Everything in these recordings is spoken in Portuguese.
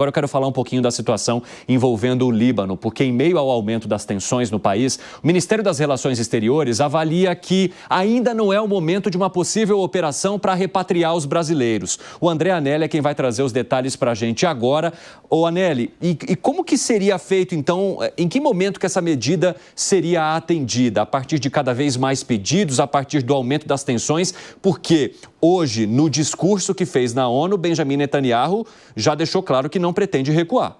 Agora eu quero falar um pouquinho da situação envolvendo o Líbano, porque em meio ao aumento das tensões no país, o Ministério das Relações Exteriores avalia que ainda não é o momento de uma possível operação para repatriar os brasileiros. O André Anelli é quem vai trazer os detalhes para a gente agora. Ô Anelli, e como que seria feito então, em que momento que essa medida seria atendida? A partir de cada vez mais pedidos, a partir do aumento das tensões? Porque hoje, no discurso que fez na ONU, Benjamin Netanyahu já deixou claro que não pretende recuar.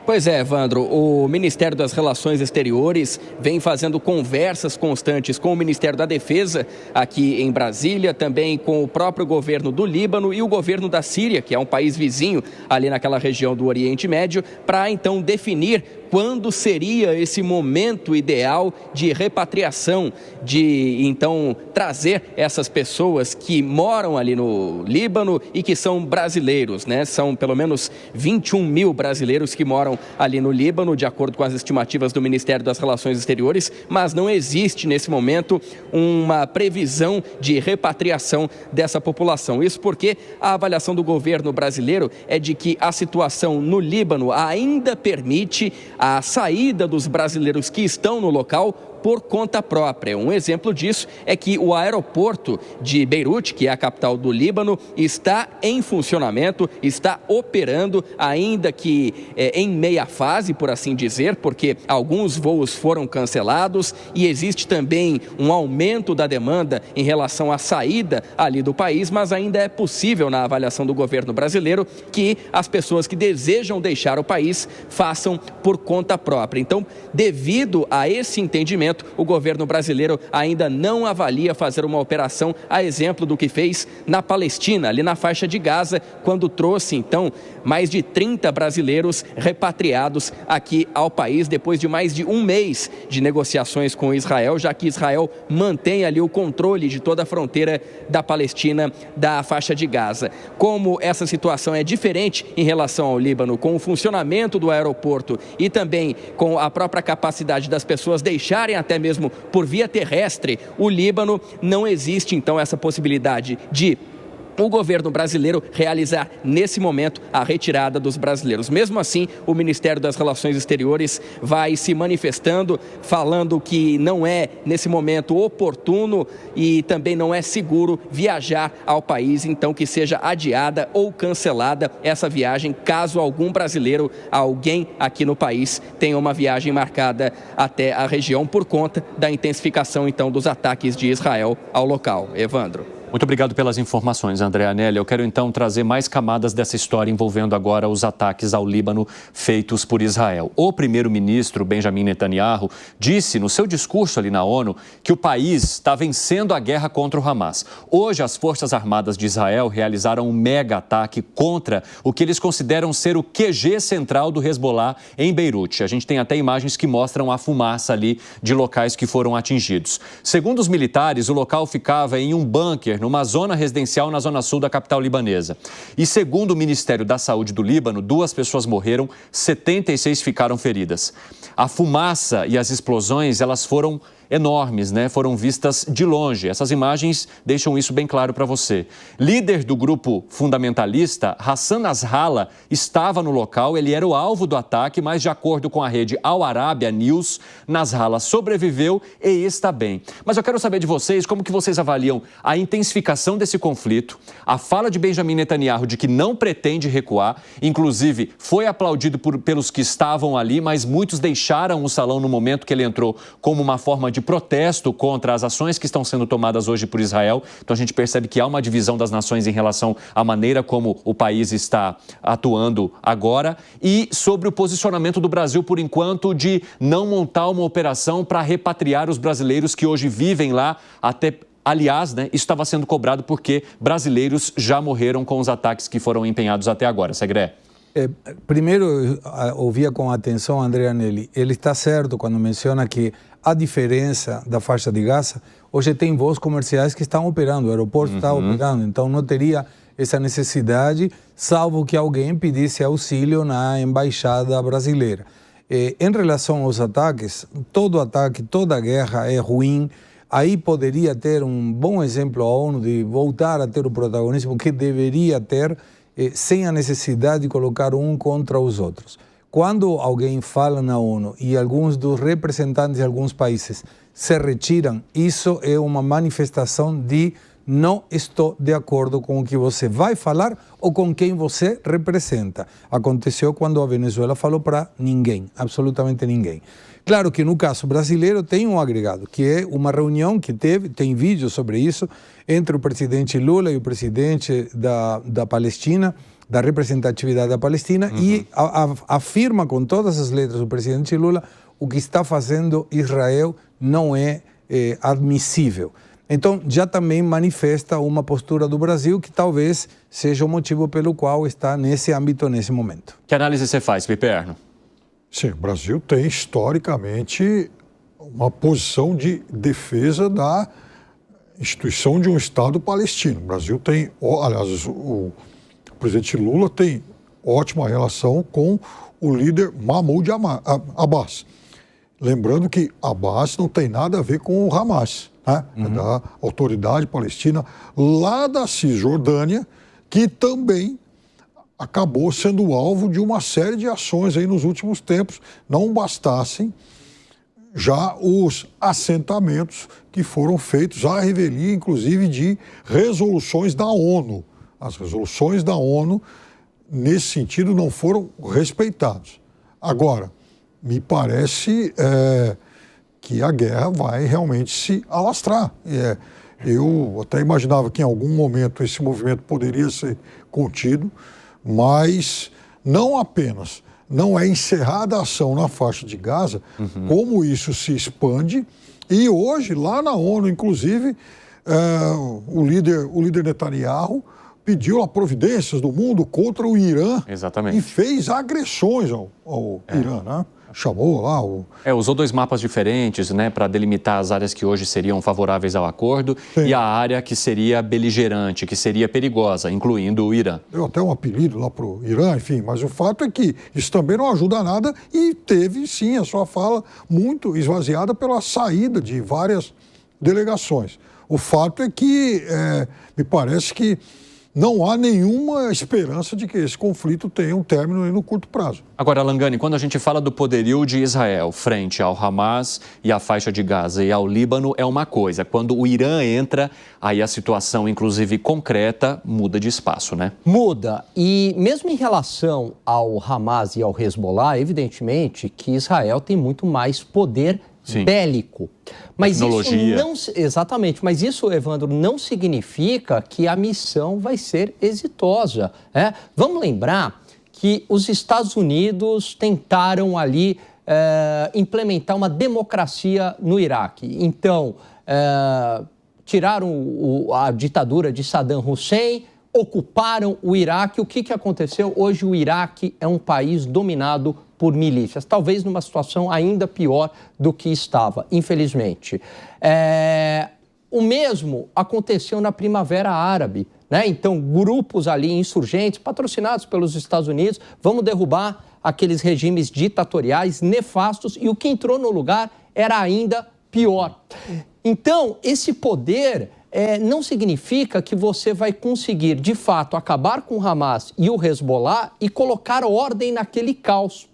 Pois é, Evandro, o Ministério das Relações Exteriores vem fazendo conversas constantes com o Ministério da Defesa aqui em Brasília, também com o próprio governo do Líbano e o governo da Síria, que é um país vizinho ali naquela região do Oriente Médio, para então definir quando seria esse momento ideal de repatriação, de então trazer essas pessoas que moram ali no Líbano e que são brasileiros, né? São pelo menos 21 mil brasileiros que moram ali no Líbano, de acordo com as estimativas do Ministério das Relações Exteriores, mas não existe nesse momento uma previsão de repatriação dessa população. Isso porque a avaliação do governo brasileiro é de que a situação no Líbano ainda permite a saída dos brasileiros que estão no local por conta própria. Um exemplo disso é que o aeroporto de Beirute, que é a capital do Líbano, está em funcionamento, está operando, ainda que em meia fase, por assim dizer, porque alguns voos foram cancelados e existe também um aumento da demanda em relação à saída ali do país, mas ainda é possível, na avaliação do governo brasileiro, que as pessoas que desejam deixar o país façam por conta própria. Então, devido a esse entendimento, o governo brasileiro ainda não avalia fazer uma operação a exemplo do que fez na Palestina, ali na faixa de Gaza, quando trouxe então mais de 30 brasileiros repatriados aqui ao país depois de mais de um mês de negociações com Israel, já que Israel mantém ali o controle de toda a fronteira da Palestina, da faixa de Gaza. Como essa situação é diferente em relação ao Líbano, com o funcionamento do aeroporto e também com a própria capacidade das pessoas deixarem até mesmo por via terrestre o Líbano, não existe então essa possibilidade de o governo brasileiro realizar nesse momento a retirada dos brasileiros. Mesmo assim, o Ministério das Relações Exteriores vai se manifestando, falando que não é nesse momento oportuno e também não é seguro viajar ao país, então que seja adiada ou cancelada essa viagem, caso algum brasileiro, alguém aqui no país tenha uma viagem marcada até a região por conta da intensificação então dos ataques de Israel ao local. Evandro. Muito obrigado pelas informações, André Anelli. Eu quero então trazer mais camadas dessa história envolvendo agora os ataques ao Líbano feitos por Israel. O primeiro-ministro Benjamin Netanyahu disse no seu discurso ali na ONU que o país está vencendo a guerra contra o Hamas. Hoje, as Forças Armadas de Israel realizaram um mega ataque contra o que eles consideram ser o QG central do Hezbollah em Beirute. A gente tem até imagens que mostram a fumaça ali de locais que foram atingidos. Segundo os militares, o local ficava em um bunker numa zona residencial na zona sul da capital libanesa. E segundo o Ministério da Saúde do Líbano, 2 pessoas morreram, 76 ficaram feridas. A fumaça e as explosões, elas foram enormes, né? Foram vistas de longe. Essas imagens deixam isso bem claro para você. Líder do grupo fundamentalista, Hassan Nasrallah, estava no local. Ele era o alvo do ataque, mas de acordo com a rede Al Arabiya News, Nasrallah sobreviveu e está bem. Mas eu quero saber de vocês, como que vocês avaliam a intensificação desse conflito, a fala de Benjamin Netanyahu de que não pretende recuar, inclusive foi aplaudido pelos que estavam ali, mas muitos deixaram o salão no momento que ele entrou como uma forma de protesto contra as ações que estão sendo tomadas hoje por Israel. Então a gente percebe que há uma divisão das nações em relação à maneira como o país está atuando agora e sobre o posicionamento do Brasil, por enquanto, de não montar uma operação para repatriar os brasileiros que hoje vivem lá até... Aliás, né, isso estava sendo cobrado porque brasileiros já morreram com os ataques que foram empenhados até agora. Segré. Primeiro, eu ouvia com atenção André Anelli. Ele está certo quando menciona que a diferença da faixa de Gaza, hoje tem voos comerciais que estão operando, o aeroporto está operando, então não teria essa necessidade, salvo que alguém pedisse auxílio na embaixada brasileira. Em relação aos ataques, todo ataque, toda guerra é ruim. aí poderia ter um bom exemplo a ONU de voltar a ter o protagonismo que deveria ter, sem a necessidade de colocar um contra os outros. Quando alguém fala na ONU e alguns dos representantes de alguns países se retiram, isso é uma manifestação de não estou de acordo com o que você vai falar ou com quem você representa. Aconteceu quando a Venezuela falou para ninguém, absolutamente ninguém. Claro que no caso brasileiro tem um agregado, que é uma reunião que tem vídeo sobre isso, entre o presidente Lula e o presidente da Palestina, da representatividade da Palestina, e afirma com todas as letras o presidente Lula: o que está fazendo Israel não é admissível. Então, já também manifesta uma postura do Brasil que talvez seja o motivo pelo qual está nesse âmbito, nesse momento. Que análise você faz, Piperno? Sim, o Brasil tem historicamente uma posição de defesa da instituição de um Estado palestino. O Brasil tem, aliás, o presidente Lula tem ótima relação com o líder Mahmoud Abbas. Lembrando que Abbas não tem nada a ver com o Hamas, né? É da autoridade palestina lá da Cisjordânia, que também acabou sendo alvo de uma série de ações aí nos últimos tempos. Não bastassem já os assentamentos que foram feitos à revelia, inclusive, de resoluções da ONU. As resoluções da ONU, nesse sentido, não foram respeitadas. Agora, me parece que a guerra vai realmente se alastrar. Eu até imaginava que em algum momento esse movimento poderia ser contido, mas não apenas não é encerrada a ação na faixa de Gaza, como isso se expande. E hoje, lá na ONU, inclusive, o líder Netanyahu pediu a providências do mundo contra o Irã. Exatamente. E fez agressões ao Irã, né? Chamou lá o... usou dois mapas diferentes, né, para delimitar as áreas que hoje seriam favoráveis ao acordo. Sim. E a área que seria beligerante, que seria perigosa, incluindo o Irã. Deu até um apelido lá para o Irã, enfim, mas o fato é que isso também não ajuda a nada e teve, sim, a sua fala muito esvaziada pela saída de várias delegações. O fato é que me parece que não há nenhuma esperança de que esse conflito tenha um término no curto prazo. Agora, Langani, quando a gente fala do poderio de Israel frente ao Hamas e à faixa de Gaza e ao Líbano, é uma coisa. Quando o Irã entra, aí a situação, inclusive concreta, muda de espaço, né? Muda. E mesmo em relação ao Hamas e ao Hezbollah, evidentemente que Israel tem muito mais poder bélico. Mas tecnologia. Exatamente, mas isso, Evandro, não significa que a missão vai ser exitosa. Vamos lembrar que os Estados Unidos tentaram ali implementar uma democracia no Iraque. Então, tiraram a ditadura de Saddam Hussein, ocuparam o Iraque. O que aconteceu? Hoje o Iraque é um país dominado por milícias, talvez numa situação ainda pior do que estava, infelizmente. O mesmo aconteceu na Primavera Árabe, né? Então, grupos ali insurgentes, patrocinados pelos Estados Unidos, vamos derrubar aqueles regimes ditatoriais nefastos, e o que entrou no lugar era ainda pior. Então, esse poder não significa que você vai conseguir, de fato, acabar com o Hamas e o Hezbollah e colocar ordem naquele caos.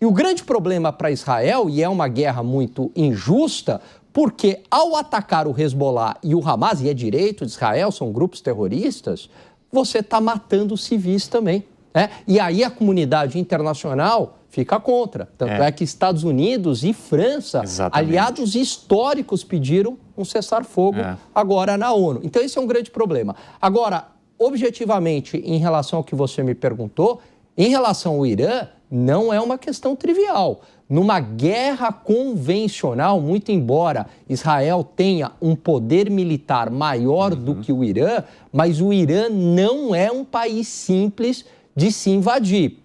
E o grande problema para Israel, e é uma guerra muito injusta, porque ao atacar o Hezbollah e o Hamas, e é direito de Israel, são grupos terroristas, você está matando civis também. E aí a comunidade internacional fica contra. Tanto é que Estados Unidos e França, aliados históricos, pediram um cessar-fogo agora na ONU. Então esse é um grande problema. Agora, objetivamente, em relação ao que você me perguntou, em relação ao Irã, não é uma questão trivial. Numa guerra convencional, muito embora Israel tenha um poder militar maior do que o Irã, mas o Irã não é um país simples de se invadir.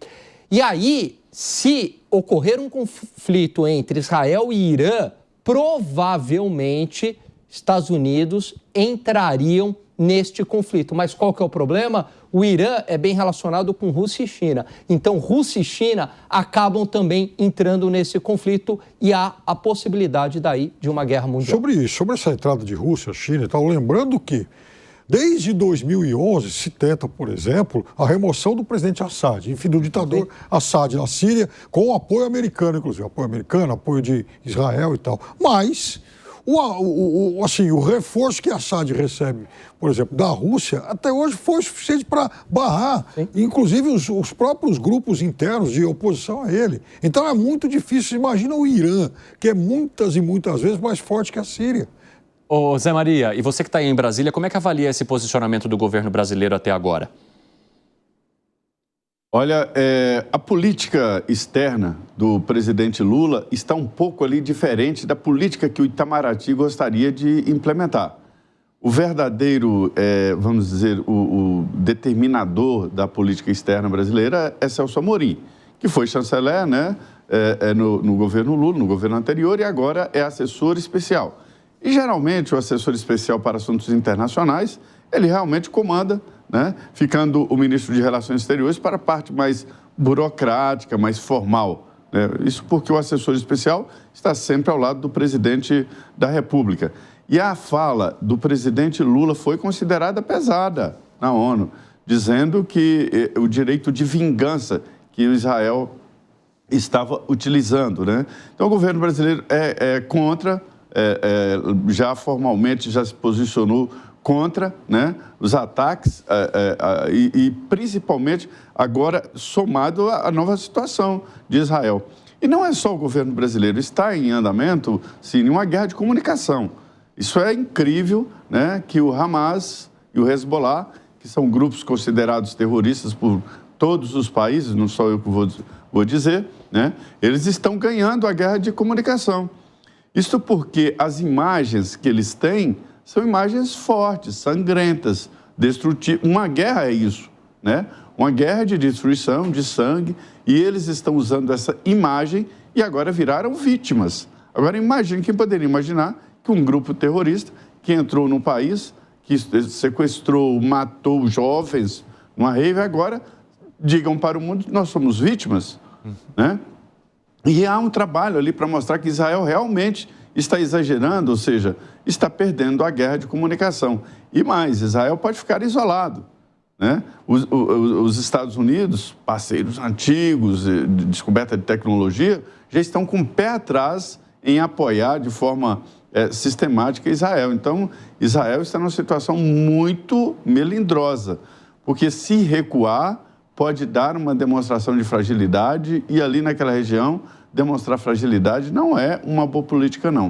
E aí, se ocorrer um conflito entre Israel e Irã, provavelmente Estados Unidos entrariam neste conflito. Mas qual que é o problema? O Irã é bem relacionado com Rússia e China. Então, Rússia e China acabam também entrando nesse conflito e há a possibilidade daí de uma guerra mundial. Sobre essa entrada de Rússia, China e tal, lembrando que desde 2011 se tenta, por exemplo, a remoção do presidente Assad, enfim, do ditador Assad na Síria, com o apoio americano, inclusive, apoio americano, apoio de Israel e tal. Mas o reforço que Assad recebe, por exemplo, da Rússia, até hoje foi suficiente para barrar, inclusive, os próprios grupos internos de oposição a ele. Então é muito difícil. Imagina o Irã, que é muitas e muitas vezes mais forte que a Síria. Ô Zé Maria, e você que está aí em Brasília, como é que avalia esse posicionamento do governo brasileiro até agora? Olha, a política externa do presidente Lula está um pouco ali diferente da política que o Itamaraty gostaria de implementar. O verdadeiro, vamos dizer, o determinador da política externa brasileira é Celso Amorim, que foi chanceler, né, no governo Lula, no governo anterior, e agora é assessor especial. E, geralmente, o assessor especial para assuntos internacionais, ele realmente comanda, né, ficando o ministro de Relações Exteriores para a parte mais burocrática, mais formal, né? Isso porque o assessor especial está sempre ao lado do presidente da República. E a fala do presidente Lula foi considerada pesada na ONU, dizendo que o direito de vingança que o Israel estava utilizando, né? Então, o governo brasileiro é contra... já formalmente já se posicionou contra, né, os ataques e principalmente agora somado à nova situação de Israel. E não é só o governo brasileiro, está em andamento, sim, uma guerra de comunicação. Isso é incrível, né, que o Hamas e o Hezbollah, que são grupos considerados terroristas por todos os países, não só eu que vou dizer, né, eles estão ganhando a guerra de comunicação. Isso porque as imagens que eles têm são imagens fortes, sangrentas, destrutivas. Uma guerra é isso, né? Uma guerra de destruição, de sangue, e eles estão usando essa imagem e agora viraram vítimas. Agora imagine, quem poderia imaginar que um grupo terrorista que entrou no país, que sequestrou, matou jovens numa rave, agora digam para o mundo que nós somos vítimas, né? E há um trabalho ali para mostrar que Israel realmente está exagerando, ou seja, está perdendo a guerra de comunicação. E mais, Israel pode ficar isolado, né? Os Estados Unidos, parceiros antigos, de descoberta de tecnologia, já estão com o pé atrás em apoiar de forma sistemática Israel. Então, Israel está numa situação muito melindrosa, porque se recuar, pode dar uma demonstração de fragilidade e ali naquela região, demonstrar fragilidade não é uma boa política, não.